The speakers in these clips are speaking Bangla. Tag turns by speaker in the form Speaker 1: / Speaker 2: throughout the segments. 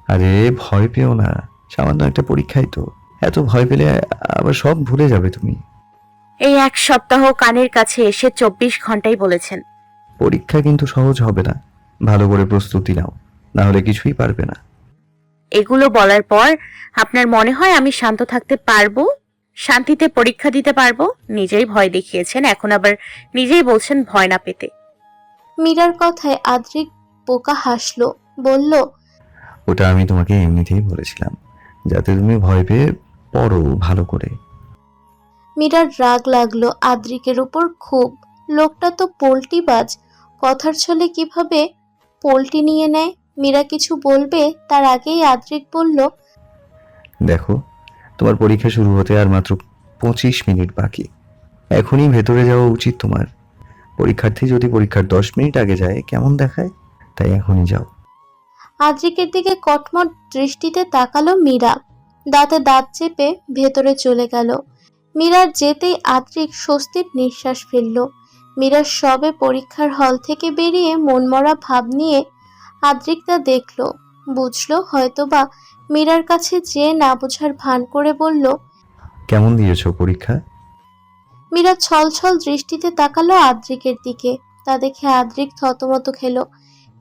Speaker 1: আরে ভয় পেও না, সামান্য একটা পরীক্ষাই তো। এত ভয় পেলে আবার সব ভুলে যাবে তুমি।
Speaker 2: এই 1 সপ্তাহ কানের কাছে এসে 24 ঘন্টাই বলেছেন।
Speaker 1: পরীক্ষা কিন্তু সহজ হবে না, ভালো করে প্রস্তুতি নাও, না হলে কিছুই পারবে না।
Speaker 2: এগুলো বলার পর আপনার মনে হয় আমি শান্ত থাকতে পারবো? শান্তিতে পরীক্ষা দিতে পারবো? নিজেই ভয় দেখিয়েছেন, এখন আবার নিজেই বলছেন ভয় না পেতে।
Speaker 3: মীরার কথায় আদ্রিক বোকা হাসল, বলল,
Speaker 1: ওটা আমি তোমাকে এমনিতেই বলেছিলাম, যাতে তুমি ভয় পেয়ে পড়ো ভালো করে।
Speaker 3: মীরার রাগ লাগলো আদ্রিকের উপর খুব। লোকটা তো পোল্টিবাজ, কথার ছলে কিভাবে পোল্টি নিয়ে নেয়। মীরা কিছু বলবে তার আগেই আদ্রিক বলল,
Speaker 1: দেখো, তোমার পরীক্ষা শুরু হতে আর মাত্র 25 মিনিট বাকি। এখনই ভেতরে যাওয়া উচিত তোমার। পরীক্ষার্থী যদি পরীক্ষার 10 মিনিট আগে যায় কেমন দেখায়? তাই এখনই যাও।
Speaker 3: আদ্রিকের দিকে কটমট দৃষ্টিতে তাকালো মীরা, দাঁতে দাঁত চেপে ভেতরে চলে গেল। মীরার যেতেই আদ্রিক স্বস্তির নিঃশ্বাস ফেলল। মীরার সবে পরীক্ষার হল থেকে বেরিয়ে মনমরা ভাব নিয়ে আদ্রিক তা দেখল, বুঝলো হয়তোবা মীরার কাছে যে না বোঝার ভান করে বলল।
Speaker 1: কেমন দিয়েছো পরীক্ষা?
Speaker 3: মীরা ছলছল দৃষ্টিতে তাকালো আদ্রিকের দিকে। তা দেখে আদ্রিক থতমত খেলো,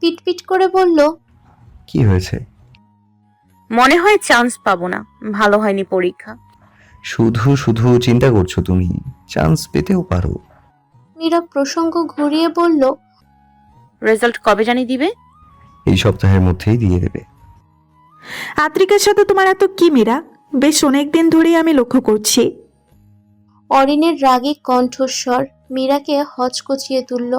Speaker 3: পিটপিট করে বলল,
Speaker 1: কি হয়েছে?
Speaker 2: মনে হয় চান্স পাবো না, ভালো হয়নি পরীক্ষা।
Speaker 1: শুধু শুধু চিন্তা করছো তুমি, চান্স পেতেও পারো।
Speaker 3: মীরা প্রসঙ্গ ঘুরিয়ে বলল,
Speaker 2: রেজাল্ট কবে জানি দিবে?
Speaker 1: এই সপ্তাহের মধ্যেই দিয়ে দেবে।
Speaker 4: আদ্রিকের সাথে তোমার এত কি মীরা? বেশ অনেক দিন ধরেই আমি লক্ষ্য করছি।
Speaker 3: অরিনের রাগী কণ্ঠস্বর মীরাকে হচকচিয়ে তুলল।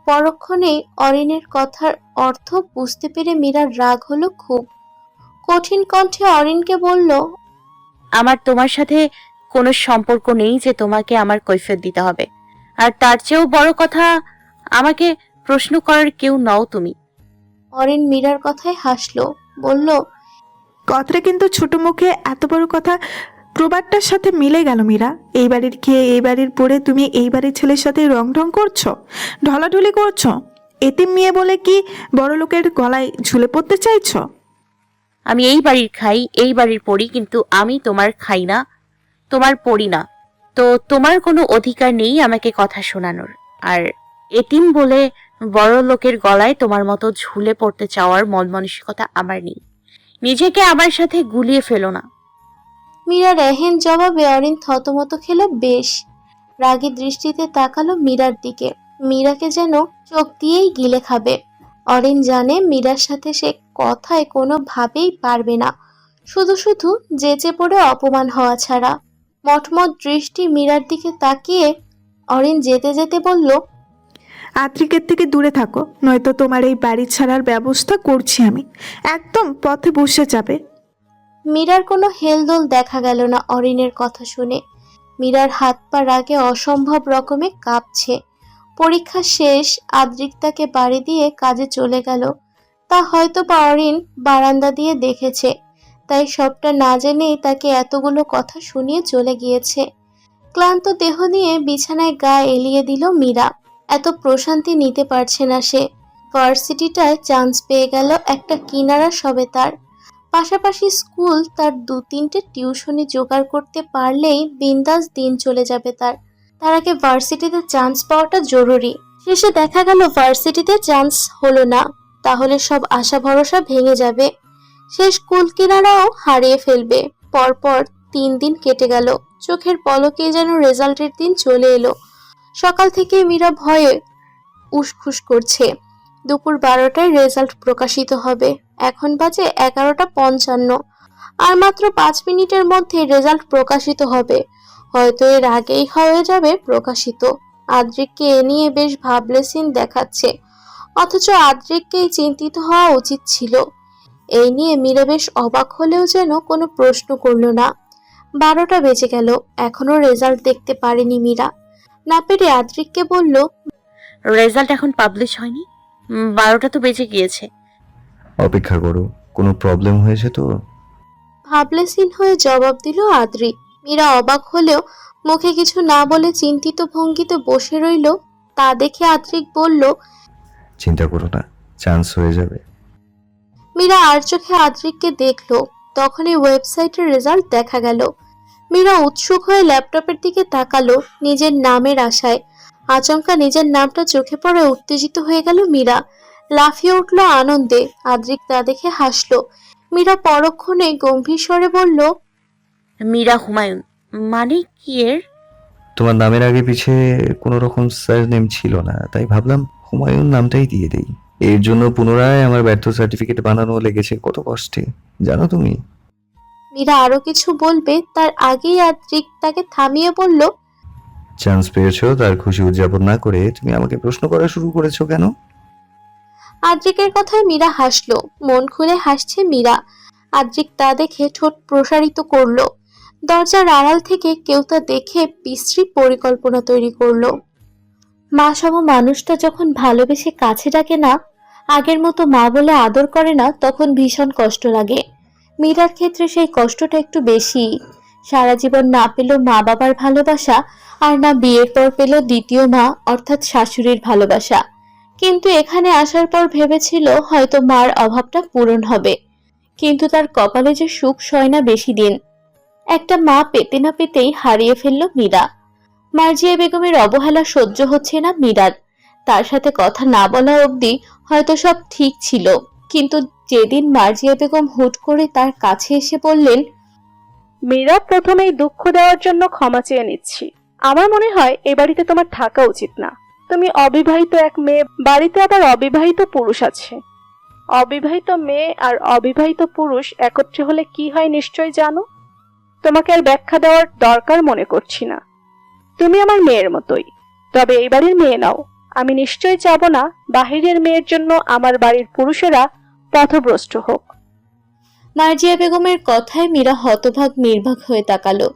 Speaker 3: পরক্ষণেই অরিনের কথার অর্থ বুঝতে পেরে মীরার রাগ হলো খুব। কঠিন কণ্ঠে অরিনকে বলল,
Speaker 2: আমার তোমার সাথে কোনো সম্পর্ক নেই যে তোমাকে আমার কৈফিয়ত দিতে হবে। আর তার চেয়েও বড় কথা, আমাকে প্রশ্ন করার কেউ নও তুমি।
Speaker 3: অরিন মীরার কথায় হাসল, বলল,
Speaker 4: কথাটা কিন্তু ছোট মুখে এত বড় কথা প্রবাদটার সাথে মিলে গেল মীরা। এই বাড়ির খেয়ে এই বাড়ির পরে তুমি এই বাড়ির ছেলের সাথে রং ঢং করছো, ঢলাঢলি করছো। এতিম মেয়ে বলে কি বড় লোকের গলায় ঝুলে পড়তে চাইছো?
Speaker 2: আমি এই বাড়ির খাই, এই বাড়ির পড়ি, কিন্তু আমি তোমার খাই না, তোমার পড়ি না। তো তোমার কোনো অধিকার নেই আমাকে কথা শোনানোর। আর এতিম বলে বড় লোকের গলায় তোমার মতো ঝুলে পড়তে চাওয়ার মন মানসিকতা আমার নেই। নিজেকে আমার সাথে গুলিয়ে ফেলো না।
Speaker 3: মীরার এহেন জবাবে অরিন থতমত খেল বেশ। রাগী দৃষ্টিতে তাকালো মীরার দিকে, মীরাকে যেন চোখ দিয়েই গিলে খাবে। অরিন জানে মীরার সাথে সে কথায় কোনোভাবেই পারবে না, শুধু শুধু যেচে পড়ে অপমান হওয়া ছাড়া। মটমট দৃষ্টি মীরার দিকে তাকিয়ে অরিন যেতে যেতে বলল,
Speaker 4: আদ্রিকের থেকে দূরে থাকো, নয়তো তোমার এই বাড়ি ছাড়ার ব্যবস্থা করছি আমি। একদম পথে বসে যাবে।
Speaker 3: মীরার কোনো হেলদোল দেখা গেল না অরিনের কথা শুনে। মীরার হাত পা রাগে অসম্ভব রকমে কাঁপছে। পরীক্ষা শেষ, আদ্রিক তাকে বাড়ি দিয়ে কাজে চলে গেল। তা হয়তো বা অরিন বারান্দা দিয়ে দেখেছে, তাই সবটা না জেনেই তাকে এতগুলো কথা শুনিয়ে চলে গিয়েছে। ক্লান্ত দেহ নিয়ে বিছানায় গা এলিয়ে দিল মীরা। এত প্রশান্তি নিতে পারছে না সে। ভার্সিটিটায় চান্স পেয়ে গেল, একটা কিনারা সবে তার। পাশাপাশি স্কুল, তার 2-3টে টিউশনি জোগাড় করতে পারলেই বিন্দাস দিন চলে যাবে তার। তার আগে ভার্সিটিতে চান্স পাওয়াটা জরুরি। শেষে দেখা গেল ভার্সিটিতে চান্স হলো না, তাহলে সব আশা ভরসা ভেঙে যাবে। সে স্কুল কিনারাও হারিয়ে ফেলবে। পরপর 3 দিন কেটে গেল, চোখের পলকে যেন রেজাল্টের দিন চলে এলো। সকাল থেকে মীরা ভয়ে উসখুস করছে। দুপুর 12টায় রেজাল্ট প্রকাশিত হবে। এখন বাজে 11টা 55। আর মাত্র 5 মিনিটের মধ্যে রেজাল্ট প্রকাশিত হবে। হয়তো এর আগেই হয়ে যাবে প্রকাশিত। আদ্রিককে এ নিয়ে বেশ ভাবলেশীন দেখাচ্ছে, অথচ আদ্রিককেই চিন্তিত হওয়া উচিত ছিল। এই নিয়ে মীরা বেশ অবাক হলেও যেন কোনো প্রশ্ন করলো না। 12টা বেজে গেল, এখনো রেজাল্ট দেখতে পারেনি মীরা। না পেরে আদ্রিককে বলল,
Speaker 2: রেজাল্ট এখন পাবলিশ হয়নি, 12টা তো বেজে গিয়েছে।
Speaker 1: অপেক্ষা করো, কোনো প্রবলেম হয়েছে তো?
Speaker 3: ভাবলেশীন হয়ে জবাব দিল আদ্রিক। মীরা অবাক হলেও মুখে কিছু না বলে চিন্তিত ভঙ্গিতে বসে রইল। তা দেখে আদ্রিক বলল,
Speaker 1: চিন্তা করো না, চান্স হয়ে যাবে।
Speaker 3: মীরা আর চোখে আদ্রিককে দেখলো। তখনই ওয়েবসাইটের রেজাল্ট দেখা গেল। মীরা উৎসুক হয়ে ল্যাপটপের দিকে তাকালো নিজের নামের আশায়। আচমকা নিজের নামটা চোখে পড়ে উত্তেজিত হয়ে গেল মীরা। লাফিয়ে উঠল আনন্দে। আদ্রিক তা দেখে হাসলো। মীরা পরক্ষণে গম্ভীর স্বরে বলল,
Speaker 2: মীরা হুমায়ুন মানে কি এর?
Speaker 1: তোমার নামের আগে পিছে কোনো রকম সারনেম ছিল না, তাই ভাবলাম হুমায়ুন নামটাই দিয়ে দেই। এর জন্য পুনরায় আমার ব্যর্থ সার্টিফিকেট বানানো লেগেছে কত কষ্টে, জানো তুমি?
Speaker 3: মীরা আরো কিছু বলবে তার আগেই আদ্রিক তাকে থামিয়ে বলল,
Speaker 1: চান্স পেয়েছো, তার খুশি উদযাপন না করে তুমি আমাকে প্রশ্ন করা শুরু করেছো কেন?
Speaker 3: আদ্রিকের কথায় মীরা হাসলো। মন খুলে হাসছে মীরা। আদ্রিক তা দেখে ঠোঁট প্রসারিত করলো। দরজার আড়াল থেকে কেউ তা দেখে বিশ্রী পরিকল্পনা তৈরি করলো। মা সম মানুষটা যখন ভালোবেসে কাছে ডাকে না, আগের মতো মা বলে আদর করে না, তখন ভীষণ কষ্ট লাগে। মীরার ক্ষেত্রে সেই কষ্টটা একটু বেশি। সারা জীবন না পেল মা বাবার ভালোবাসা, আর না বিয়ের পর পেল দ্বিতীয় মা অর্থাৎ শাশুড়ির ভালোবাসা। কিন্তু এখানে আসার পর ভেবেছিল হয়তো মার অভাবটা পূরণ হবে, কিন্তু তার কপালে যে সুখ সয় না বেশি দিন। একটা মা পেতে না পেতেই হারিয়ে ফেলল মীরা। মার্জিয়া বেগমের অবহেলা সহ্য হচ্ছে না মীরার। তার সাথে কথা না বলা অবধি হয়তো সব ঠিক ছিল, কিন্তু যেদিন মার্জিয়া বেগম হুট করে তার কাছে এসে বললেন,
Speaker 5: মীরা, প্রথমেই দুঃখ দেওয়ার জন্য ক্ষমা চেয়ে নিচ্ছি। আমার মনে হয় এ বাড়িতে তোমার থাকা উচিত না। তুমি অবিবাহিত এক মেয়ে, বাড়িতে আবার অবিবাহিত পুরুষ আছে। অবিবাহিত মেয়ে আর অবিবাহিত পুরুষ একত্রে হলে কি হয় নিশ্চয় জানো। তোমাকে আর ব্যাখ্যা দেওয়ার দরকার মনে করছি না। তুমি আমার মেয়ের মতোই, তবে এই বাড়ির মেয়ে নাও। আমি নিশ্চয় চাব না বাহিরের মেয়ের জন্য আমার বাড়ির পুরুষেরা পথভ্রষ্ট হোক।
Speaker 3: মার্জিয়া বেগমের কথায় মীরা হতভাগ নির্বাক হয়ে তাকালো।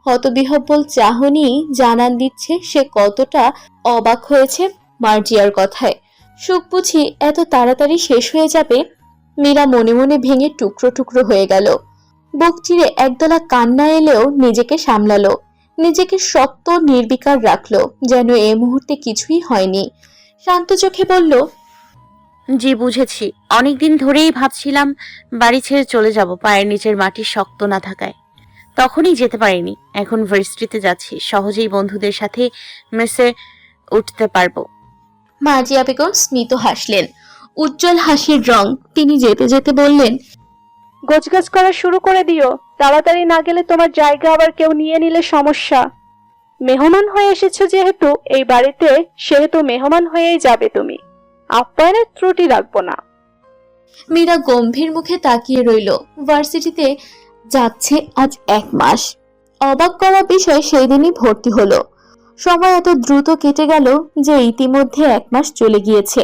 Speaker 3: হতবিহ্বল চাহনি জানান দিচ্ছে সে কতটা অবাক হয়েছে মার্জিয়ার কথায়। সুখ বুঝি এত তাড়াতাড়ি শেষ হয়ে যাবে? মীরা মনে মনে ভেঙে টুকরো টুকরো হয়ে গেল। বুক চিরে একদলা কান্না এলেও নিজেকে সামলালো। নিজেকে শক্ত নির্বিকার রাখলো, যেন এ মুহূর্তে কিছুই হয়নি। শান্ত চোখে বলল,
Speaker 2: জি বুঝেছি। অনেকদিন ধরেই ভাবছিলাম বাড়ি ছেড়ে চলে যাব পায়ের নিচের মাটি শক্ত না থাকায়। তখনই যেতে পারিনি। এখন ভার্সিটিতে যাচ্ছি, সহজেই বন্ধুদের সাথে মেসে উঠতে পারবো।
Speaker 3: মার্জিয়া বেগম স্মিত হাসলেন, উজ্জ্বল হাসির রং। তিনি যেতে যেতে বললেন,
Speaker 5: গোছগাছ করা শুরু করে দিও। তাড়াতাড়ি না গেলে তোমার জায়গা আবার কেউ নিয়ে নিলে সমস্যা। মেহমান হয়ে এসেছো যেহেতু এই বাড়িতে, সেহেতু মেহমান হয়েই যাবে তুমি। আপ্যায়নের ত্রুটি রাখবো না।
Speaker 3: মীরা গম্ভীর মুখে তাকিয়ে রইল। ভার্সিটিতে যাচ্ছে আজ 1 মাস। অবাক করা বিষয় সেই দিনই ভর্তি হলো। সময় এত দ্রুত কেটে গেল যে ইতিমধ্যে 1 মাস চলে গিয়েছে।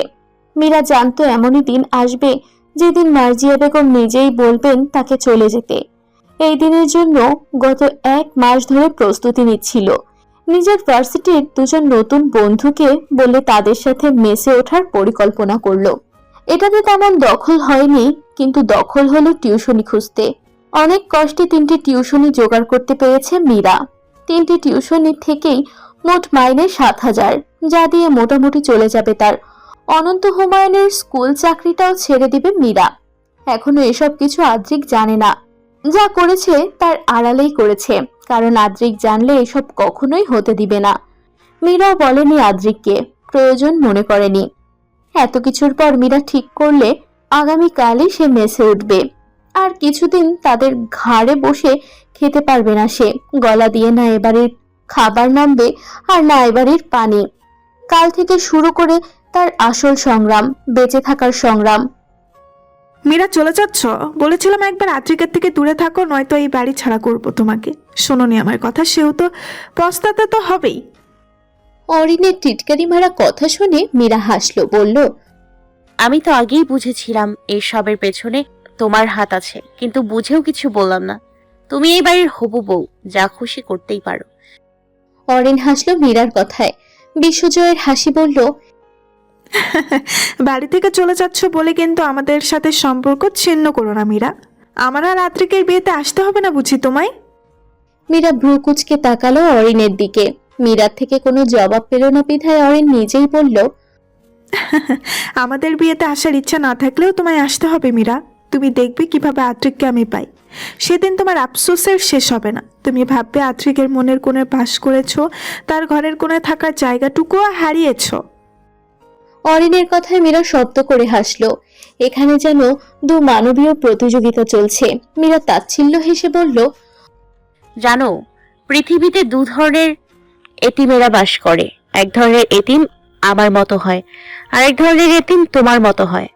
Speaker 3: মীরা জানতো এমনই দিন আসবে যেদিন মার্জিয়া বেগম নিজেই বলবেন তাকে চলে যেতে। এই দিনের জন্য গত 1 মাস ধরে প্রস্তুতি নিচ্ছিল। নিজের ভার্সিটির 2জন নতুন বন্ধুকে বলে তাদের সাথে মেসে ওঠার পরিকল্পনা করলো। এটাতে তেমন দখল হয়নি, কিন্তু দখল হলো টিউশনি খুঁজতে। অনেক কষ্টে 3টি টিউশনি জোগাড় করতে পেরেছে মীরা। 3টি টিউশনি থেকেই মোট মাইনে 7,000, যা দিয়ে মোটামুটি চলে যাবে তার। অনন্ত হুমায়ুনের স্কুল চাকরিটাও ছেড়ে দিবে মীরা। এখনো এসব কিছু আদ্রিক জানে না। যা করেছে তার আড়ালেই করেছে, কারণ আদ্রিক জানলে এসব কখনোই হতে দিবে না। মীরাও বলেনি আদ্রিককে, প্রয়োজন মনে করেনি। এত কিছুর পর মীরা ঠিক করলে আগামীকালই সে মেসে উঠবে। আর কিছুদিন তাদের ঘাড়ে বসে খেতে পারবে না সে। গলা দিয়ে না এবাড়ির খাবার নামবে, আর না এবাড়ির পানি। কাল থেকে শুরু করে তার আসল সংগ্রাম, বেঁচে থাকার সংগ্রাম।
Speaker 4: মীরা, চলে যাচ্ছ? বলেছিলাম একবার আদ্রিকের থেকে দূরে থাকো, নয়তো এই বাড়ি ছাড়া করবো তোমাকে। শোনোনি আমার কথা, সেও তো পস্তাতে তো হবেই।
Speaker 3: অরিনের টিটকারি মারা কথা শুনে মীরা হাসলো, বলল,
Speaker 2: আমি তো আগেই বুঝেছিলাম এই সবের পেছনে তোমার হাত আছে, কিন্তু বুঝেও কিছু বললাম না। তুমি এই বাড়ির হবু বউ, যা খুশি করতেই পারো।
Speaker 3: অরিন হাসলো মীরার কথায়। বিশ্বজয়ের হাসি বলল,
Speaker 4: বাড়ি থেকে চলে যাচ্ছ বলে কিন্তু আমাদের সাথে সম্পর্ক ছিন্ন করো না মীরা। আমার আর আদ্রিকের বিয়েতে আসতে হবে না বুঝি তোমায়?
Speaker 3: মীরা ভ্রু কুচকে তাকালো অরিনের দিকে। মীরার থেকে কোনো জবাব পেল না বিধায় অরিন নিজেই বলল,
Speaker 4: আমাদের বিয়েতে আসার ইচ্ছা না থাকলেও তোমায় আসতে হবে মীরা। তুমি দেখবে কিভাবে আদ্রিককে আমি পাই। সেদিন তোমার আফসোসের শেষ হবে না। তুমি ভাববে আদ্রিকের মনের কোণে বাস করেছো, তার ঘরের কোণে থাকার জায়গাটুকুও হারিয়েছো।
Speaker 3: অরিনের কথায় মীরা শব্দ করে হাসলো। এখানে যেন দু মানবীয় প্রতিযোগিতা চলছে। মীরা তাচ্ছিল্য হেসে বলল,
Speaker 2: জানো, পৃথিবীতে দু ধরনের এতিমেরা বাস করে। এক ধরনের এতিম আমার মতো হয়, আর এক ধরনের এতিম তোমার মতো হয়।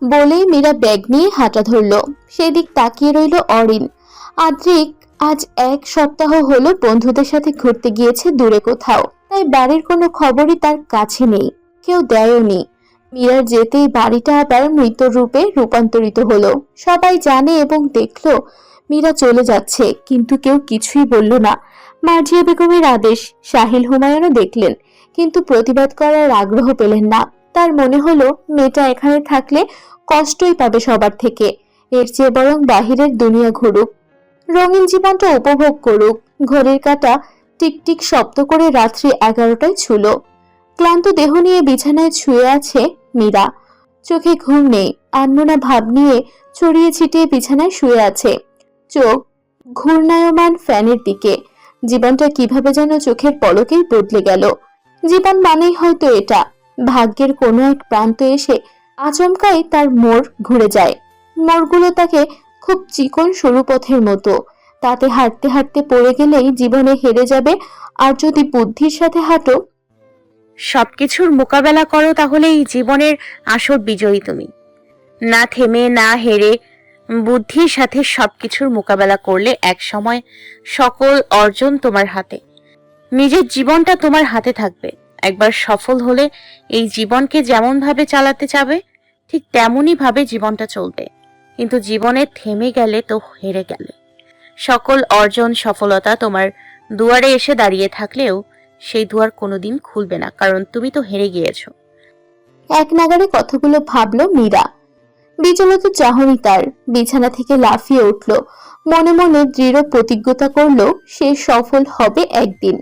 Speaker 3: বলেই মীরা ব্যাগ নিয়ে হাঁটা ধরল। সেদিক তাকিয়ে রইল অরিন। আদ্রিক আজ 1 সপ্তাহ হলো বন্ধুদের সাথে ঘুরতে গিয়েছে দূরে কোথাও, তাই বাড়ির কোনো খবরই তার কাছে নেই, কেউ দেয়নি। মীরার যেতেই বাড়িটা আবার মৃত রূপে রূপান্তরিত হলো। সবাই জানে এবং দেখলো মীরা চলে যাচ্ছে, কিন্তু কেউ কিছুই বলল না। মার্জিয়া বেগমের আদেশ সাহিল হুমায়ুনও দেখলেন, কিন্তু প্রতিবাদ করার আগ্রহ পেলেন না। তার মনে হলো মেয়েটা এখানে থাকলে কষ্টই পাবে সবার থেকে, এর চেয়ে বরং বাহিরের দুনিয়া ঘুরুক, রঙিন জীবনটা উপভোগ করুক। ঘড়ির কাঁটা টিকটিক শব্দ করে রাত্রি 11টায় ছুঁল। ক্লান্ত দেহ নিয়ে বিছানায় শুয়ে আছে মীরা। চোখে ঘুম নেই, আনমনা ভাব নিয়ে ছড়িয়ে ছিটিয়ে বিছানায় শুয়ে আছে, চোখ ঘূর্ণায়মান ফ্যানের দিকে। জীবনটা কিভাবে যেন চোখের পলকেই বদলে গেল। জীবন মানেই হয়তো এটা, ভাগ্যের কোনো এক প্রান্তে এসে আচমকাই তার মোড় ঘুরে যায়। মোড়গুলো তাকে খুব চিকন সরু পথের মতো, তাতে হাঁটতে হাঁটতে পড়ে গেলেই জীবনে হেরে যাবে। আর যদি বুদ্ধির সাথে হাঁটো,
Speaker 2: সবকিছুর মোকাবেলা করো, তাহলে এই জীবনের আসল বিজয়ী তুমি। না থেমে না হেরে বুদ্ধির সাথে সবকিছুর মোকাবেলা করলে এক সময় সকল অর্জন তোমার হাতে। নিজের জীবনটা তোমার হাতে থাকবে। একবার সফল হলে এই জীবনকে যেমন ভাবে চালাতে চাবে, ঠিক তেমনই ভাবে জীবনটা চলবে। কিন্তু জীবনে থেমে গেলে তো হেরে গেলে। সকল অর্জন সফলতা তোমার দুয়ারে এসে দাঁড়িয়ে থাকলেও সেই দুয়ার কোনোদিন খুলবে না, কারণ তুমি তো হেরে গিয়েছো।
Speaker 3: এক নাগাড়ে কথাগুলো ভাবলো মীরা। বিচলিত চাহনি তার। বিছানা থেকে লাফিয়ে উঠল, মনে মনে দৃঢ় প্রতিজ্ঞতা করলো সে সফল হবে একদিন।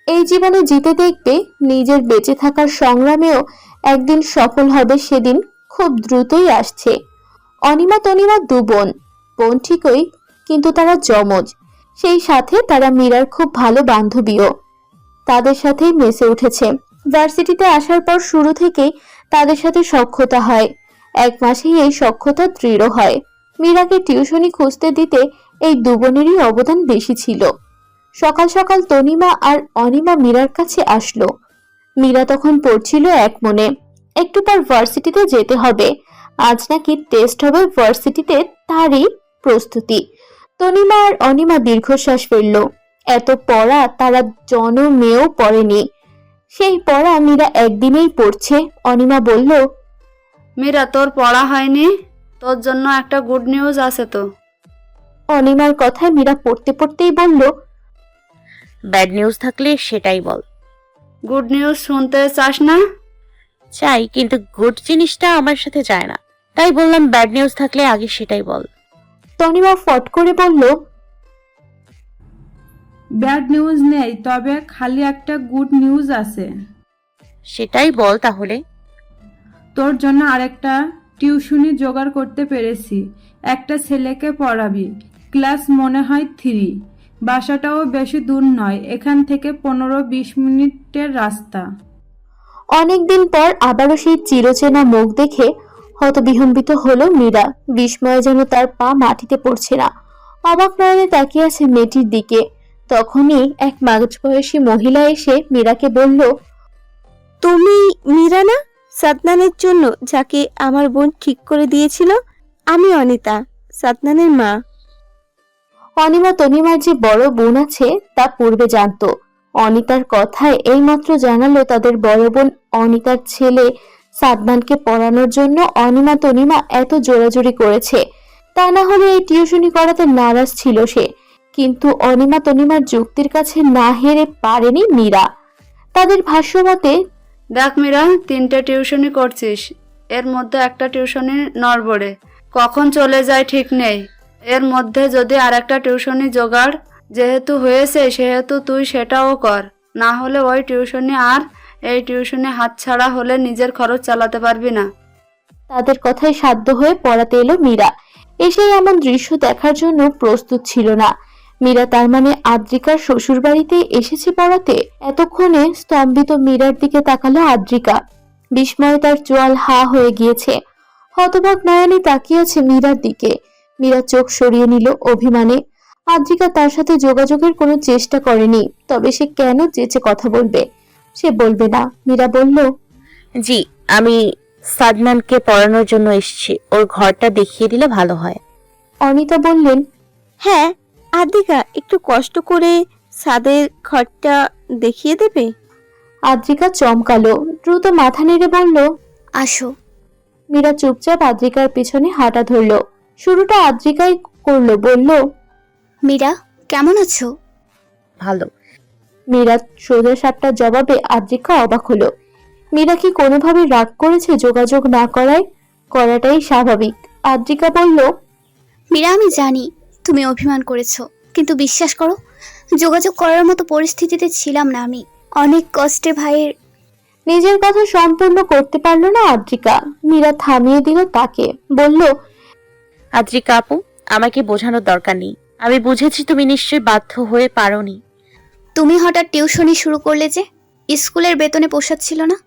Speaker 3: এই জীবনে জিতে দেখবে, নিজের বেঁচে থাকার সংগ্রামেও একদিন সফল হবে। সেদিন খুব দ্রুতই আসছে। অনিমা তনিমা দু বোন, বোন ঠিকই, কিন্তু তারা যমজ। সেই সাথে তারা মীরার খুব ভালো বান্ধবীও। তাদের সাথেই মেসে উঠেছে। ভার্সিটিতে আসার পর শুরু থেকেই তাদের সাথে সখ্যতা হয়। 1 মাসেই এই সখ্যতা দৃঢ় হয়। মীরাকে টিউশনি খুঁজতে দিতে এই দু বোনেরই অবদান বেশি ছিল। সকাল সকাল তনিমা আর অনিমা মীরার কাছে আসলো। মীরা তখন পড়ছিল এক মনে, একটু পর ভার্সিটিতে যেতে হবে। আজ নাকি টেস্ট হবে ভার্সিটিতে, তারই প্রস্তুতি। তনিমা আর অনিমা দীর্ঘশ্বাস ফেলল। এত পড়া তারা জন্মেও পড়েনি। সেই পড়া মীরা একদিনেই পড়ছে। অনিমা বলল,
Speaker 6: মীরা, তোর পড়া হয়নি? তোর জন্য একটা গুড নিউজ আছে তো।
Speaker 3: অনিমার কথায় মীরা পড়তে পড়তেই বলল,
Speaker 2: ব্যাড নিউজ থাকলে সেটাই বল।
Speaker 6: গুড নিউজ শুনতে চাস না?
Speaker 2: চাই, কিন্তু গুড জিনিসটা আমার সাথে যায় না, তাই বললাম ব্যাড নিউজ থাকলে আগে সেটাই বল।
Speaker 3: তনিমা ফট করে বলল,
Speaker 7: ব্যাড নিউজ নেই, তবে খালি একটা গুড নিউজ আছে।
Speaker 2: সেটাই বল তাহলে।
Speaker 7: তোর জন্য আরেকটা টিউশনি জোগাড় করতে পেরেছি। একটা ছেলেকে পড়াবি, ক্লাস মনে হয় 3। বাসাটাও বেশি দূর নয়, এখান থেকে 15-20 মিনিটের রাস্তা।
Speaker 3: অনেকদিন পর আবারও সেই চিরচেনা মুখ দেখে হতবিহম্বিত হলো মীরা। বিস্ময়ে যেন তার পা মাটিতে পড়ছে না। অবাক নয়নে তাকিয়ে আছে মেয়েটির দিকে। তখনই এক মাঝবয়সী মহিলা এসে মীরাকে বলল,
Speaker 8: তুমি মীরা না, সাদনানের জন্য যাকে আমার বোন ঠিক করে দিয়েছিল? আমি অনিতা, সাদনানের মা।
Speaker 3: অনিমা তনিমার যে বড় বোন আছে তা পূর্বে জানতো। অনিতার কথায় এইমাত্র জানালো তাদের বড় বোন অনিতার ছেলে সাদনানকে পড়ানোর জন্য অনিমা তনিমা এত জোরাজুরি করেছে। তা না হলে এই টিউশনি করাতে নারাজ ছিল সে। কিন্তু অনিমা তনিমার যুক্তির কাছে না হেরে পারেনি মীরা। তাদের ভাষ্যমতে,
Speaker 6: দেখ মীরা, 3টে টিউশনি করছিস, এর মধ্যে একটা টিউশনি নড়বড়ে, কখন চলে যায় ঠিক নেই। এর মধ্যে যদি আরেকটা টিউশনি জোগাড় যেহেতু হয়েছে, সেহেতু তুই সেটাও কর। না হলে ওই টিউশনি আর এই টিউশনি হাতছাড়া হলে নিজের খরচ চালাতে পারবি না।
Speaker 3: তাদের কথায় সাধ্য হয়ে পড়াতে এলো মীরা। এসেই এমন দৃশ্য দেখার জন্য প্রস্তুত ছিল না। মীরা তার মানে আদ্রিকার শ্বশুর বাড়িতে এসেছে পড়াতে? এতক্ষণে স্তম্ভিত মীরার দিকে তাকালো আদ্রিকা। বিস্ময়ে তার চোয়াল হা হয়ে গিয়েছে। হতবাক নয়নে তাকিয়ে আছে মীরার দিকে। মীরা চোখ সরিয়ে নিল অভিমানে। আদ্রিকা তার সাথে যোগাযোগের কোনো চেষ্টা করেনি, তবে সে কেন চেঁচে কথা বলবে? সে বলবে না। মীরা বলল,
Speaker 2: জি, আমি সাদনানকে পড়ানোর জন্য এসেছি। ওর ঘরটা দেখিয়ে দিলে ভালো হয়।
Speaker 3: অনিতা বললেন,
Speaker 8: হ্যাঁ, আদ্রিকা একটু কষ্ট করে সাদের ঘরটা দেখিয়ে দেবে?
Speaker 3: আদ্রিকা চমকালো, দ্রুত মাথা নেড়ে বলল,
Speaker 9: আসো।
Speaker 3: মীরা চুপচাপ আদ্রিকার পিছনে হাঁটা ধরলো। শুরুটা আদ্রিকাই করলো, বলল,
Speaker 9: মীরা, কেমন আছো?
Speaker 2: ভালো।
Speaker 3: মীরা সোজা সাপটার জবাবে আদ্রিকা অবাক হলো। মীরা কি কোনোভাবে রাগ করেছে যোগাযোগ না করাটাই স্বাভাবিক। আদ্রিকা বলল,
Speaker 9: মীরা, আমি জানি তুমি অভিমান করেছো, কিন্তু বিশ্বাস করো, যোগাযোগ করার মতো পরিস্থিতিতে ছিলাম না আমি। অনেক কষ্টে ভাইয়ের।
Speaker 3: নিজের কথা সম্পূর্ণ করতে পারলো না আদ্রিকা। মীরা থামিয়ে দিল তাকে, বলল,
Speaker 2: আদ্রিকা আপু, আমাকে বোঝানোর দরকার নেই। আমি বুঝেছি তুমি নিশ্চয়ই বাধ্য হয়ে পারোনি।
Speaker 9: তুমি হঠাৎ টিউশনি শুরু করলে যে, স্কুলের বেতনে পোষাচ্ছিল না।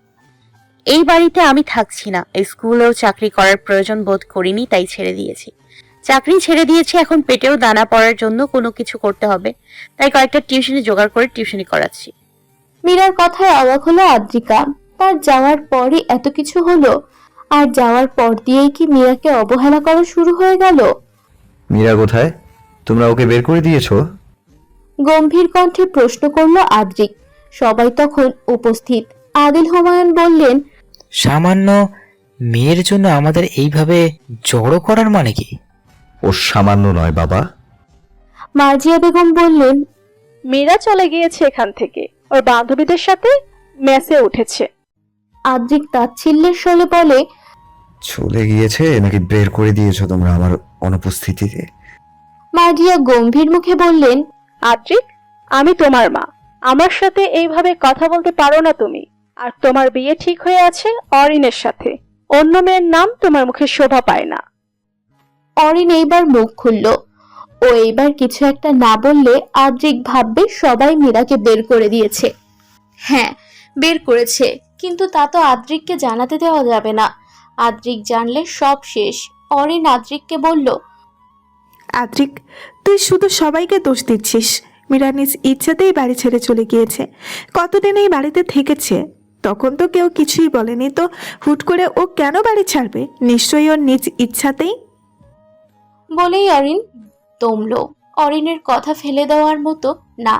Speaker 2: এই বাড়িতে আমি থাকছি না, স্কুলেও চাকরি করার প্রয়োজন বোধ করিনি, তাই ছেড়ে দিয়েছি। চাকরি ছেড়ে দিয়েছি, এখন পেটেও দানা পড়ার জন্য কোনো কিছু করতে হবে, তাই কয়েকটা টিউশনি জোগাড় করে টিউশনি করাচ্ছি।
Speaker 3: মীরার কথায় অবাক হলো আদ্রিকা। তার যাওয়ার পরই এত কিছু হলো, আর যাওয়ার পর দিয়েই কি মীরাকে অবহেলা করা শুরু হয়ে গেল?
Speaker 1: মীরা কোথায়? তোমরা ওকে বের করে দিয়েছো?
Speaker 3: গম্ভীর কণ্ঠে প্রশ্ন করলো আদ্রিক। সবাই তখন উপস্থিত। আদিল হুমায়ুন বললেন,
Speaker 10: সামান্য মেয়ের জন্য আমাদের এইভাবে জড়ো করার মানে কি?
Speaker 1: ও সামান্য নয় বাবা।
Speaker 3: মার্জিয়া বেগম বললেন,
Speaker 5: মীরা চলে গিয়েছে এখান থেকে, ওর বান্ধবীদের সাথে মেসে উঠেছে।
Speaker 3: আদ্রিক তাচ্ছিল্যের স্বরে বলে,
Speaker 1: চলে গিয়েছে নাকি বের করে দিয়েছো তোমরা আমার অনুপস্থিতিতে?
Speaker 3: মার্জিয়া গম্ভীর মুখে বললেন,
Speaker 5: আদ্রিক, আমি তোমার মা, আমার সাথে এইভাবে কথা বলতে পারো না তুমি। আর তোমার বিয়ে ঠিক হয়ে আছে অরিনের সাথে, অন্য মেয়ের নাম তোমার মুখে শোভা পায় না।
Speaker 3: অরিন এইবার মুখ খুলল। ও এইবার কিছু একটা না বললে আদ্রিক ভাববে সবাই মীরাকে বের করে দিয়েছে। হ্যাঁ, বের করেছে, কিন্তু তা তো আদ্রিককে জানাতে দেওয়া যাবে না। আদ্রিক জানলে সব শেষ। অরিন আদ্রিককে বলল,
Speaker 4: আদ্রিক, তুই শুধু সবাইকে দোষ দিচ্ছিস। মীরা নিজ ইচ্ছাতেই বাড়ি ছেড়ে চলে গিয়েছে। কতদিন এই বাড়িতে থেকেছে, তখন তো কেউ কিছুই বলেনি, তো হুট করে ও কেন বাড়ি ছাড়বে? নিশ্চয়ই ওর নিজ ইচ্ছাতেই।
Speaker 3: বলেই অরিন দমল। অরিনের কথা ফেলে দেওয়ার মতো না।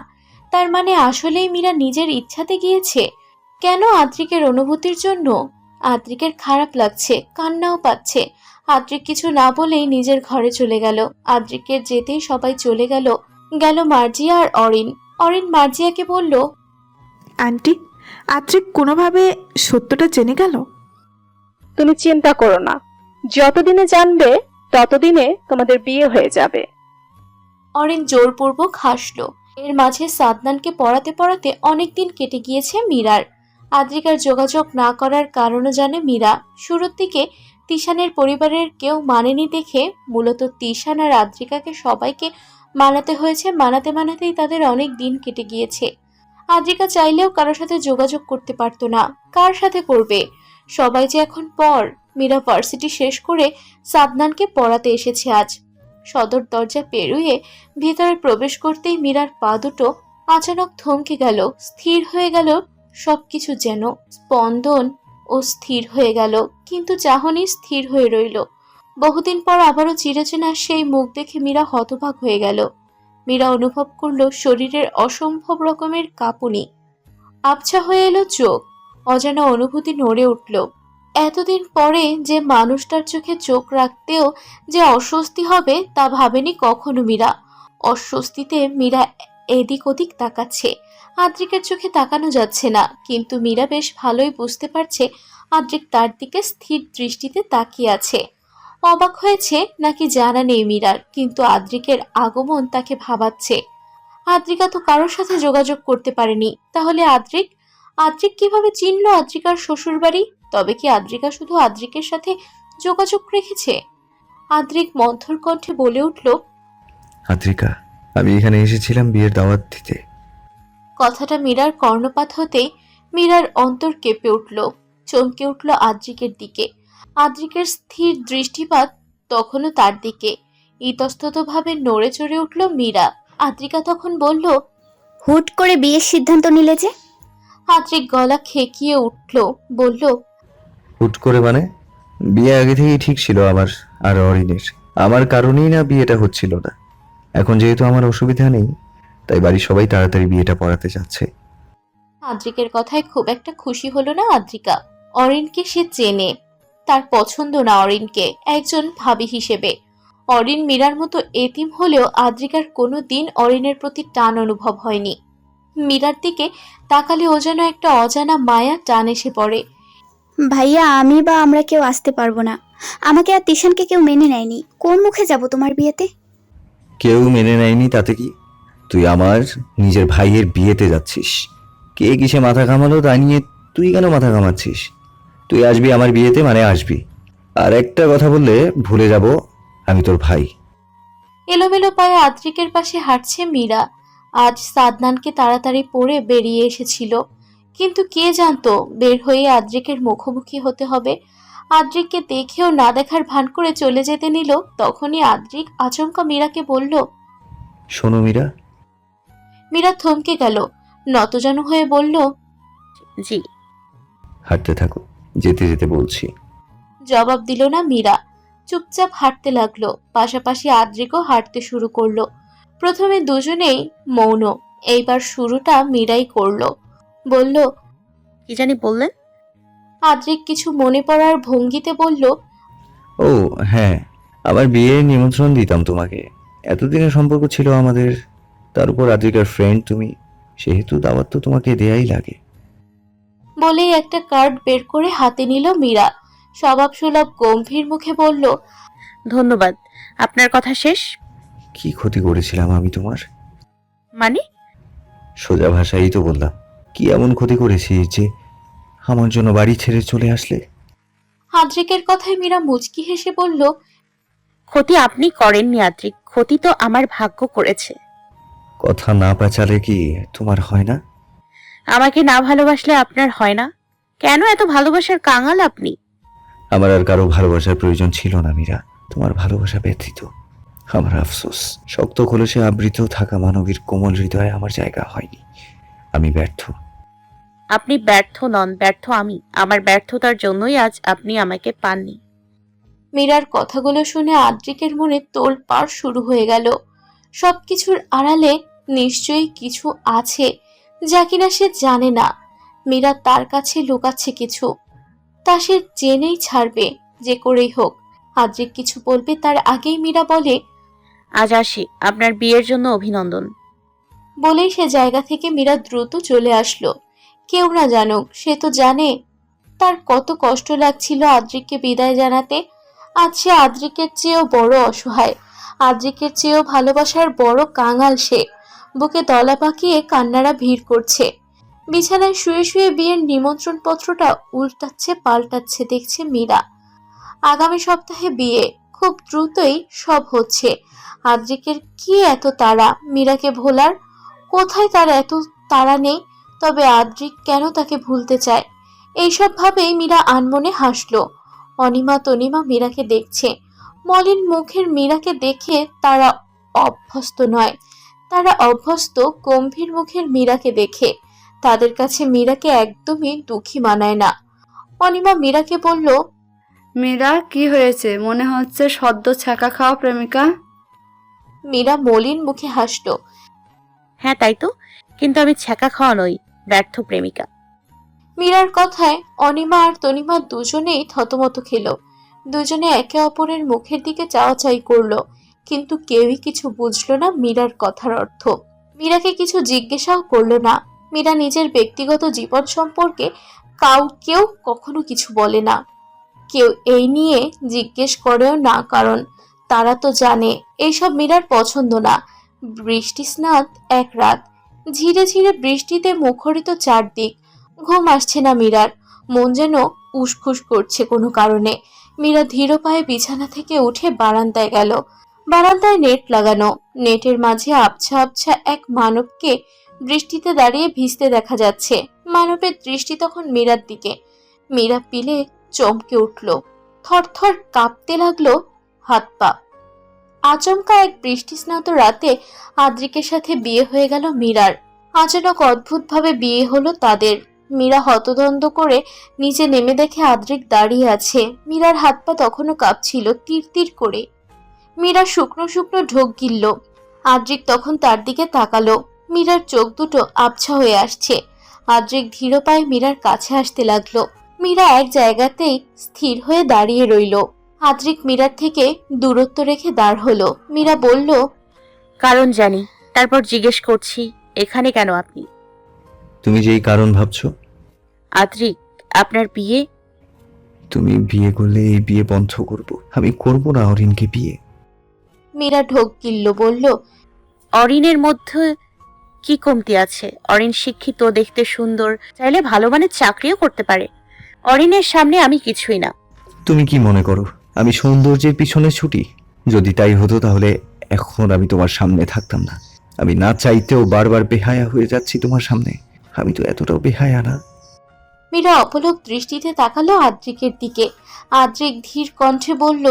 Speaker 3: তার মানে আসলেই মীরা নিজের ইচ্ছাতে গিয়েছে। কেন? আদ্রিকের অনুভূতির জন্য। আদ্রিকের খারাপ লাগছে, কান্নাও পাচ্ছে। আদ্রিক কিছু না বলেই নিজের ঘরে চলে গেল। আদ্রিকের যেতেই সবাই চলে গেল। গেল মার্জিয়া আর অরিন। অরিন মার্জিয়াকে বলল,
Speaker 4: আন্টি, আদ্রিক কোনোভাবে সত্যটা জেনে গেল?
Speaker 5: তুমি চিন্তা করো না, যতদিনে জানবে ততদিনে তোমাদের বিয়ে হয়ে যাবে।
Speaker 3: অরিন জোরপূর্বক হাসল। এর মাঝে সাদনানকে পড়াতে পড়াতে অনেকদিন কেটে গিয়েছে মীরার। আদ্রিকার যোগাযোগ না করার কারণও জানে মীরা। শুরুর দিকে তিশানের পরিবারের কেউ মানেনি দেখে মূলত তিশান আর আদ্রিকাকে সবাইকে মানাতে হয়েছে। মানাতেই তাদের অনেক দিন কেটে গিয়েছে। আদ্রিকা চাইলেও কারোর সাথে যোগাযোগ করতে পারতো না। কার সাথে করবে? সবাই যে এখন পর। মীরা ভার্সিটি শেষ করে সাদনানকে পড়াতে এসেছে আজ। সদর দরজা পেরুয়ে ভিতরে প্রবেশ করতেই মীরার পা দুটো আচানক থমকে গেল। স্থির হয়ে গেল সবকিছু, যেন স্পন্দন ও স্থির হয়ে গেল। কিন্তু চাহনি স্থির হয়ে রইল। বহুদিন পর আবারও চিরচেনা সেই মুখ দেখে মীরা হতবাক হয়ে গেল। মীরা অনুভব করল শরীরের অসম্ভব রকমের কাঁপুনি। আবছা হয়ে এলো চোখ। অজানা অনুভূতি নড়ে উঠল। এতদিন পরে যে মানুষটার চোখে চোখ রাখতেও যে অস্বস্তি হবে তা ভাবেনি কখনো মীরা। অস্বস্তিতে মীরা এদিক ওদিক তাকাচ্ছে। আদ্রিকের চোখে তাকানো যাচ্ছে না, কিন্তু মীরা বেশ ভালোই বুঝতে পারছে আদ্রিক তার দিকে স্থির দৃষ্টিতে তাকিয়ে আছে। অবাক হয়েছে নাকি জানা নেই মীরার, কিন্তু আদ্রিকের আগমন তাকে ভাবাচ্ছে। আদ্রিকা তো কারোর সাথে যোগাযোগ করতে পারেনি, তাহলে আদ্রিক কিভাবে চিনল আদ্রিকার শ্বশুর বাড়ি? তবে কি আদ্রিকা শুধু আদ্রিকের সাথে যোগাযোগ রেখেছে? আদ্রিক মন্থর কণ্ঠে বলে উঠল।
Speaker 1: আদ্রিকা, আমি এখানে এসেছিলাম বিয়ের দাওয়াত দিতে।
Speaker 3: কথাটা মীরার কর্ণপাত হতেই মীরার অন্তর কেঁপে উঠল, চমকে উঠল আদ্রিকের দিকে। আদ্রিকের স্থির দৃষ্টিপাত তখনও তার দিকে। ইতস্ততভাবে নড়ে চড়ে উঠল মীরা। আদ্রিকা তখন বলল।
Speaker 9: হুট করে বিয়ের সিদ্ধান্ত নিলে যে?
Speaker 3: আদ্রিক গলা খেকিয়ে উঠল, বলল।
Speaker 1: হুট করে মানে? বিয়ে আগে থেকেই ঠিক ছিল আমার আর অরিনের। আমার কারণেই না বিয়েটা হচ্ছিল না। এখন যেহেতু আমার অসুবিধা নেই, তাই বাড়ির সবাই তাড়াতাড়ি বিয়েটা পড়াতে চাচ্ছে।
Speaker 3: আদ্রিকের কথায় খুব একটা খুশি হলো না আদ্রিকা। অরিনকে সে চেনে, তার পছন্দ না অরিনকে একজন ভাবি হিসেবে। অরিন মীরার মতো এতিম হলেও আদ্রিকার কোনো দিন অরিনের প্রতি টান অনুভব হয়নি। মীরার দিকে তাকালে ও যেন একটা অজানা মায়া টান এসে পড়ে।
Speaker 9: ভাইয়া, আমি বা আমরা কেউ আসতে পারবো না। আমাকে আর তিশানকে কেউ মেনে নেয়নি। কোন মুখে যাব তোমার বিয়েতে?
Speaker 1: কেউ মেনে নেয়নি তাতে কি? তুই আমার নিজের ভাইয়ের বিয়েতে যাচ্ছিস। কে কিসে মাথা ঘামালো তা নিয়ে তুই কেন মাথা ঘামাচ্ছিস? তুই আসবি আমার বিয়েতে মানে আসবি। আর একটা কথা বললে ভুলে যাব আমি তোর ভাই।
Speaker 3: এলোমেলো পায়ে আদ্রিকের পাশে হাঁটছে মীরা। আজ সাদনানকে তাড়াতাড়ি পড়ে বেরিয়ে এসেছিল, কিন্তু কে জানতো বের হয়ে আদ্রিকের মুখোমুখি হতে হবে। আদ্রিককে দেখেও না দেখার ভান করে চলে যেতে নিল। তখনই আদ্রিক আচমকা মীরাকে বলল।
Speaker 1: শোনো মীরা।
Speaker 3: মীরা থমকে গেল, নতজানু হয়ে বলল।
Speaker 2: জি।
Speaker 1: হাঁটতে থাকো, যেতে যেতে বলছি।
Speaker 3: জবাব দিল না মীরা, চুপচাপ হাঁটতে লাগলো। পাশাপাশি আদ্রিকও হাঁটতে শুরু করলো। প্রথমে দুজনেই মৌন, এইবার শুরুটা মীরাই করলো। বলল।
Speaker 2: কি জানি বললেন?
Speaker 3: আদ্রিক কিছু মনে পড়ার ভঙ্গিতে বলল।
Speaker 1: ও হ্যাঁ, আমার বিয়ের নিমন্ত্রণ দিতাম তোমাকে। এতদিনের সম্পর্ক ছিল আমাদের, তার উপর আদ্রিকার ফ্রেন্ড তুমি, সেহেতু দাওয়াত তো তোমাকে দেয়াই লাগে।
Speaker 3: বলেই একটা কার্ড বের করে হাতে নিল মীরা। স্বভাবসুলভ গম্ভীর মুখে বলল।
Speaker 2: ধন্যবাদ। আপনার কথা শেষ?
Speaker 1: কি ক্ষতি করেছিলাম আমি তোমার?
Speaker 2: মানে?
Speaker 1: সোজা ভাষাই তো বললাম। কি এমন ক্ষতি করেছি যে আমার জন্য বাড়ি ছেড়ে চলে আসলে?
Speaker 3: আদ্রিকের কথায় মীরা মুচকি হেসে বলল।
Speaker 2: ক্ষতি আপনি করেননি আদ্রিক, ক্ষতি তো আমার ভাগ্য করেছে।
Speaker 1: কথা না পেঁচালে কি তোমার হয় না?
Speaker 2: আমাকে না ভালোবাসলে আপনার হয় না? কেন এত ভালোবাসার কাঙাল আপনি?
Speaker 1: আমার আর কারো ভালোবাসার প্রয়োজন ছিল না মীরা, তোমার ভালোবাসা ব্যতীত। আমার আফসোস, শক্ত খোলসে আবৃত থাকা মানবীর কোমল হৃদয়ে আমার জায়গা হয়নি। আমি ব্যর্থ।
Speaker 2: আপনি ব্যর্থ নন, ব্যর্থ আমি। আমার ব্যর্থতার জন্যই আজ আপনি আমাকে পাননি।
Speaker 3: মীরার কথাগুলো শুনে আদ্রিকের মনে তোলপাড় শুরু হয়ে গেল। সবকিছুর আড়ালে নিশ্চয়ই কিছু আছে যা কিনা সে জানে না। মীরা তার কাছে লুকাচ্ছে কিছু, তা সে জেনেই ছাড়বে যে করেই হোক। আদ্রিক কিছু বলবে তার আগেই মীরা বলে।
Speaker 2: আজ আসি, আপনার বিয়ের জন্য অভিনন্দন।
Speaker 3: বলেই সে জায়গা থেকে মীরা দ্রুত চলে আসলো। কেউ না জানুক, সে তো জানে তার কত কষ্ট লাগছিল আদ্রিককে বিদায় জানাতে। আজ সে আদ্রিকের চেয়েও বড় অসহায়, আদ্রিকের চেয়েও ভালোবাসার বড় কাঙাল সে। বুকে দলা পাকিয়ে কান্নারা ভিড় করছে। বিছানায় শুয়ে শুয়ে বিয়ের নিমন্ত্রণ পত্রটা উল্টাচ্ছে পাল্টাচ্ছে দেখছে মীরা। আগামী সপ্তাহে বিয়ে, খুব দ্রুতই সব হচ্ছে। আদ্রিকের কি এত তাড়া মীরাকে ভোলার? কোথায় তার এত তাড়া নেই? তবে আদ্রিক কেন তাকে ভুলতে চায়? এইসব ভাবেই মীরা আনমনে হাসলো। অনিমা তনিমা মীরাকে দেখছে। মলিন মুখের মীরাকে দেখে তারা অভ্যস্ত নয়, তারা অভ্যস্ত গম্ভীর মুখের মীরাকে দেখে। তাদের কাছে মীরাকে একদমই দুঃখী মানায় না। অনিমা মীরাকে বলল।
Speaker 6: মীরা, কি হয়েছে? মনে হচ্ছে সদ্য ছ্যাঁকা খাওয়া প্রেমিকা।
Speaker 3: মীরা মলিন মুখে হাসলো।
Speaker 2: হ্যাঁ তাই তো, কিন্তু আমি ছ্যাঁকা খাওয়া নই, ব্যর্থ প্রেমিকা।
Speaker 3: মীরার কথায় অনিমা আর তনিমা দুজনেই থতমত খেল। দুজনে একে অপরের মুখের দিকে চাওয়াচাই করলো, কিন্তু কেউই কিছু বুঝলো না মীরার কথার অর্থ। মীরাকে কিছু জিজ্ঞাসাও করলো না। মীরা নিজের ব্যক্তিগত জীবন সম্পর্কে কাউকেও কখনো কিছু বলে না। কেউ এই নিয়ে জিজ্ঞেস করেও না, কারণ তারা তো জানে এইসব মীরার পছন্দ না। বৃষ্টি স্নাত এক রাত, ঝিরে ঝিরে বৃষ্টিতে মুখরিত চারদিক। ঘুম আসছে না মীরার, মন যেন উসখুস করছে কোনো কারণে। মীরা ধীর পায়ে বিছানা থেকে উঠে বারান্দায় গেল। বারান্দায় নেট লাগানো, নেটের মাঝে আবছা আবছা এক মানবকে বৃষ্টিতে দাঁড়িয়ে ভিজতে দেখা যাচ্ছে। মানবের দৃষ্টি তখন মীরার দিকে। মীরা পিলে চমকে উঠল, থরথর কাঁপতে লাগলো হাত পা। আচমকা এক বৃষ্টিস্নাত রাতে আদ্রিকের সাথে বিয়ে হয়ে গেল মীরার। আচানক অদ্ভুতভাবে বিয়ে হলো তাদের। মীরা হতদন্ত করে নিচে নেমে দেখে আদ্রিক দাঁড়িয়ে আছে। মীরার হাত পা তখনও কাঁপছিল তীর তীর করে। মীরা শুকনো শুকনো ঢোক গিলল। আদ্রিক তখন তার দিকে তাকালো। মীরার চোখ দুটো আবছা হয়ে আসছে। আদ্রিক ধীর পায়ে মীরার কাছে আসতে লাগলো। মীরা এক জায়গাতেই স্থির হয়ে দাঁড়িয়ে রইল। আদ্রিক মীরার থেকে দূরত্ব রেখে দাঁড় হলো। মীরা বলল,
Speaker 2: কারণ জানি, তারপর জিজ্ঞেস করছি এখানে কেন আপনি?
Speaker 1: তুমি যেই কারণ ভাবছো।
Speaker 2: আদ্রিক, আপনার বিয়ে?
Speaker 1: তুমি বিয়ে করলে এই বিয়ে বন্ধ করব। আমি করব না অরিনকে বিয়ে।
Speaker 3: মীরা ঢোক গিলল, বলল,
Speaker 2: অরিনের মধ্যে কি কমতি আছে? অরিন শিক্ষিত, দেখতে সুন্দর, চাইলে ভালো মানের চাকরিও করতে পারে। অরিনের সামনে আমি কিছুই না।
Speaker 1: তুমি কি মনে করো আমি সৌন্দর্যের পিছনে ছুটি? যদি তাই হতো তাহলে এখন আমি তোমার সামনে থাকতাম না। আমি না চাইতেও বারবার বেহায়া হয়ে যাচ্ছি তোমার সামনে। আমি তো এতটাও বেহায়া না।
Speaker 3: মীরা অপলক দৃষ্টিতে তাকালো আদ্রিকের দিকে। আদ্রিক ধীর কণ্ঠে বলল,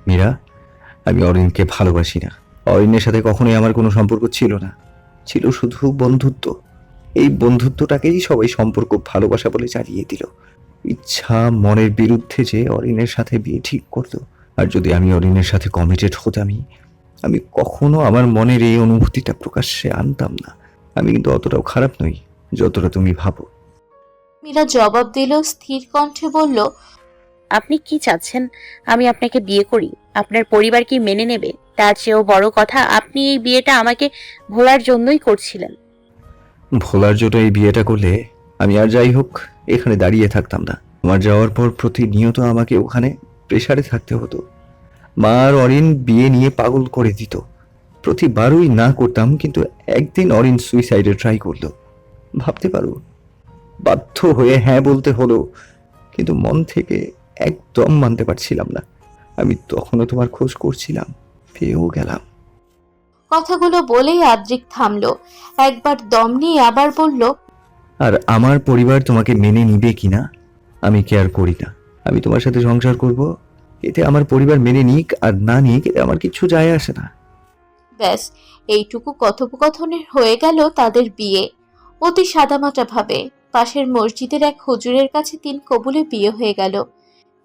Speaker 1: মীরা, আমি অরিনকে ভালোবাসি না। অরিনের সাথে কখনোই আমার কোনো সম্পর্ক ছিল না, ছিল শুধু বন্ধুত্ব। এই বন্ধুত্বটাকেই সবাই সম্পর্ক ভালোবাসা বলে চালিয়ে দিল। ইচ্ছা মনের বিরুদ্ধে যে অরিনের সাথে বিয়ে ঠিক করলো। আর যদি আমি অরিনের সাথে কমিটেড হতামই, আমি কখনো আমার মনের এই অনুভূতিটা প্রকাশ্যে আনতাম না। আমি কিন্তু অতটাও খারাপ নই যতটা তুমি ভাবো।
Speaker 3: মীরা জবাব দিল, স্থির কণ্ঠে বলল,
Speaker 2: আপনি কি চাচ্ছেন আমি আপনাকে বিয়ে করি? আপনার পরিবার কি মেনে নেবে? তার চেয়েও বড় কথা, আপনি এই বিয়েটা আমাকে ভোলার জন্যই করছিলেন।
Speaker 1: ভোলার জন্য এই বিয়েটা করলে আমি আর যাই হোক এখানে দাঁড়িয়ে থাকতাম না। আমার যাওয়ার পর প্রতিনিয়ত আমাকে ওখানে প্রেসারে থাকতে হতো। মা আর অরিন বিয়ে নিয়ে পাগল করে দিত। প্রতিবারই না করতাম, কিন্তু একদিন অরিন সুইসাইডে ট্রাই করলো। ভাবতে পারো, বাধ্য হয়ে হ্যাঁ বলতে হলো, কিন্তু মন থেকে একদম মানতে পারছিলাম না। আমি তখনও তোমার খোঁজ করছিলাম, পেয়েও গেলাম।
Speaker 3: কথাগুলো বলেই আদ্রিক থামলো। একবার দম নিয়ে আবার বলল,
Speaker 1: আর আমার পরিবার তোমাকে মেনে নিবে কিনা আমি কেয়ার করি না। আমি তোমার সাথে সংসার করব, এতে আমার পরিবার মেনে নিক আর না নিক এতে আমার কিছু যায় আসে না।
Speaker 3: ব্যাস, এইটুকু কথোপকথনের হয়ে গেল তাদের বিয়ে। অতি সাদামাটা ভাবে পাশের মসজিদের এক হুজুরের কাছে 3 কবুলে বিয়ে হয়ে গেল।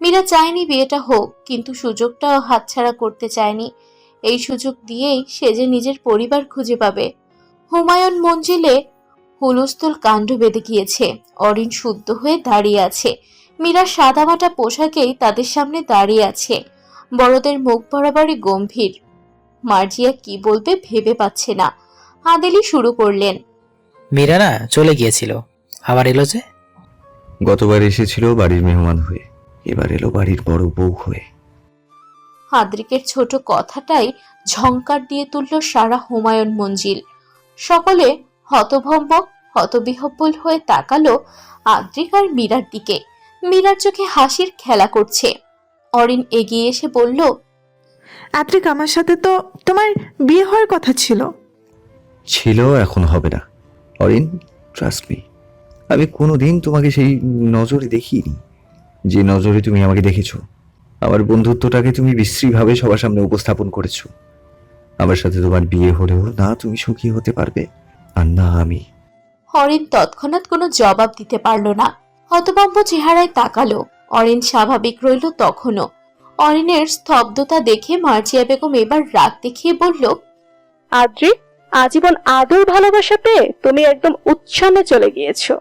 Speaker 3: মীরা চায়নি বিয়েটা হোক, কিন্তু সুযোগটাও হাতছাড়া করতে চায়নি। এই সুযোগ দিয়েই সে যে নিজের পরিবার খুঁজে পাবে। হুমায়ুন মঞ্জিলে হুলস্থুল কাণ্ড বেঁধে গিয়েছে। অরিন শুদ্ধ হয়ে দাঁড়িয়ে আছে। মীরা সাদামাটা পোশাকেই তাদের সামনে দাঁড়িয়ে আছে। বড়দের মুখ বরাবরই গম্ভীর। মার্জিয়া কি বলবে ভেবে পাচ্ছে না। আদেলি শুরু করলেন,
Speaker 10: মীরা না চলে গিয়েছিল, আবার এলো যে?
Speaker 1: গতবার এসেছিল বাড়ির মেহমান হয়ে, এবার এলো বাড়ির বড় বউ হয়ে।
Speaker 3: আদ্রিকের ছোট কথাটাই ঝংকার দিয়ে তুলল সারা হুমায়ুন মঞ্জিল। সকলে হতভম্ব হতবিহ্বল হয়ে তাকালো আদ্রিক আর মীরার দিকে। মীরার চোখে হাসির খেলা করছে। অরিন এগিয়ে এসে বলল,
Speaker 4: আদ্রিক, আমার সাথে তো তোমার বিয়ে হওয়ার কথা ছিল।
Speaker 1: ছিল, এখন হবে না। অরিন, ট্রাস্ট মি, আমি কোনোদিন তোমাকে সেই নজরে দেখিনি যে নজরে তুমি আমাকে দেখেছো। আমার বন্ধুত্বটাকে তুমি বিশ্রীভাবে সবার সামনে উপস্থাপন করেছো। আমার সাথে তোমার বিয়ে হলেও না তুমি সুখী হতে পারবে আর না আমি।
Speaker 3: অরিন তৎক্ষণাৎ কোনো জবাব দিতে পারল না। হতভম্ব চেহারায় তাকালো। অরিন স্বাভাবিক রইল তখনও। অরিনের স্তব্ধতা দেখে মার্জিয়া বেগম এবার রাগ দেখিয়ে বলল,
Speaker 5: আদ্রিক, আজীবন আদর ভালোবাসা পেয়ে তুমি একদম উচ্ছন্নে চলে গিয়েছো।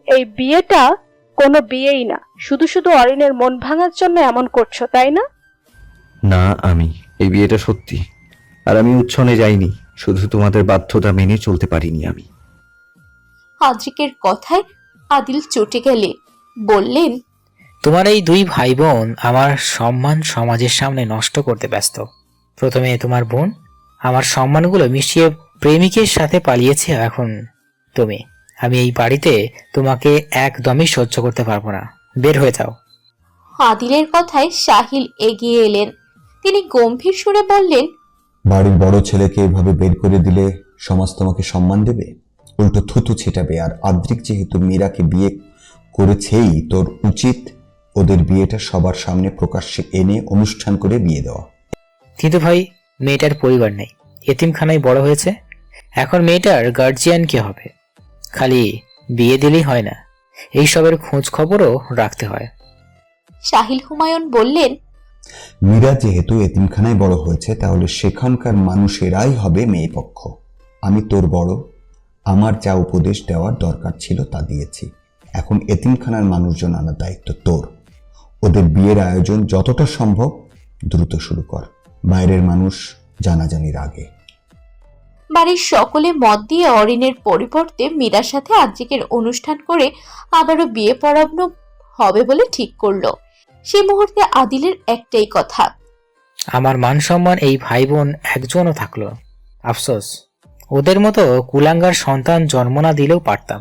Speaker 5: এই বিয়েটা কোনো বিয়েই না, শুধু শুধু অরিনের মন ভাঙার জন্য এমন করছো, তাই না?
Speaker 1: না, আমি এই বিয়েটা সত্যি। আর আমি উচ্ছনে যাইনি, শুধু তোমাদের বাধ্যতা মেনে চলতে পারিনি আমি।
Speaker 3: আদ্রিকের কথায় আদিল চটে গেলে বললেন,
Speaker 10: তোমার এই 2 ভাই বোন আমার সম্মান সমাজের সামনে নষ্ট করতে ব্যস্ত। প্রথমে তোমার বোন আমার সম্মানগুলো মিশিয়ে প্রেমিকের সাথে পালিয়েছে, এখন তুমি। আমি এই বাড়িতে তোমাকে একদমই সহ্য করতে পারবো না, বের হয়ে যাও।
Speaker 3: আদিলের কথায় সাহিল এগিয়ে এলেন। তিনি গম্ভীর সুরে বললেন,
Speaker 11: বাড়ির বড় ছেলেকে এভাবে বের করে দিলে সমাজ তোমাকে সম্মান দেবে, উল্টো থুতু ছেটাবে। আর আদ্রিক যেহেতু মীরাকে বিয়ে করেছেই, তোর উচিত ওদের বিয়েটা সবার সামনে প্রকাশ্যে এনে অনুষ্ঠান করে বিয়ে দেওয়া।
Speaker 10: কিন্তু ভাই, মেয়েটার পরিবার নেই, এতিমখানায় বড় হয়েছে, এখন মেয়েটার গার্জিয়ান কে হবে? খালি বিয়ে দিলেই হয় না, এইসবের খোঁজ খবরও রাখতে হয়।
Speaker 3: সাহিল হুমায়ুন বললেন,
Speaker 11: মীরা যেহেতু এতিমখানায় বড় হয়েছে, তাহলে সেখানকার মানুষেরাই হবে মেয়ে পক্ষ। আমি তোর বড়, আমার যা উপদেশ দেওয়ার দরকার ছিল তা দিয়েছি। এখন এতিমখানার মানুষজন আনার দায়িত্ব তোর। ওদের বিয়ের আয়োজন যতটা সম্ভব দ্রুত শুরু কর, বাইরের মানুষ জানাজানির আগে।
Speaker 3: বাড়ির সকলে মত দিয়ে অরিনের পরিবর্তে মীরার সাথে আদ্রিকের অনুষ্ঠান করে আবারও বিয়ে পড়ানো হবে বলে ঠিক করলো। সে মুহূর্তে আদিলের একটাই কথা,
Speaker 10: আমার মান সম্মান এই ভাই বোন একজনও থাকলো। আফসোস, ওদের মতো কুলাঙ্গার সন্তান জন্ম না দিলেও পারতাম।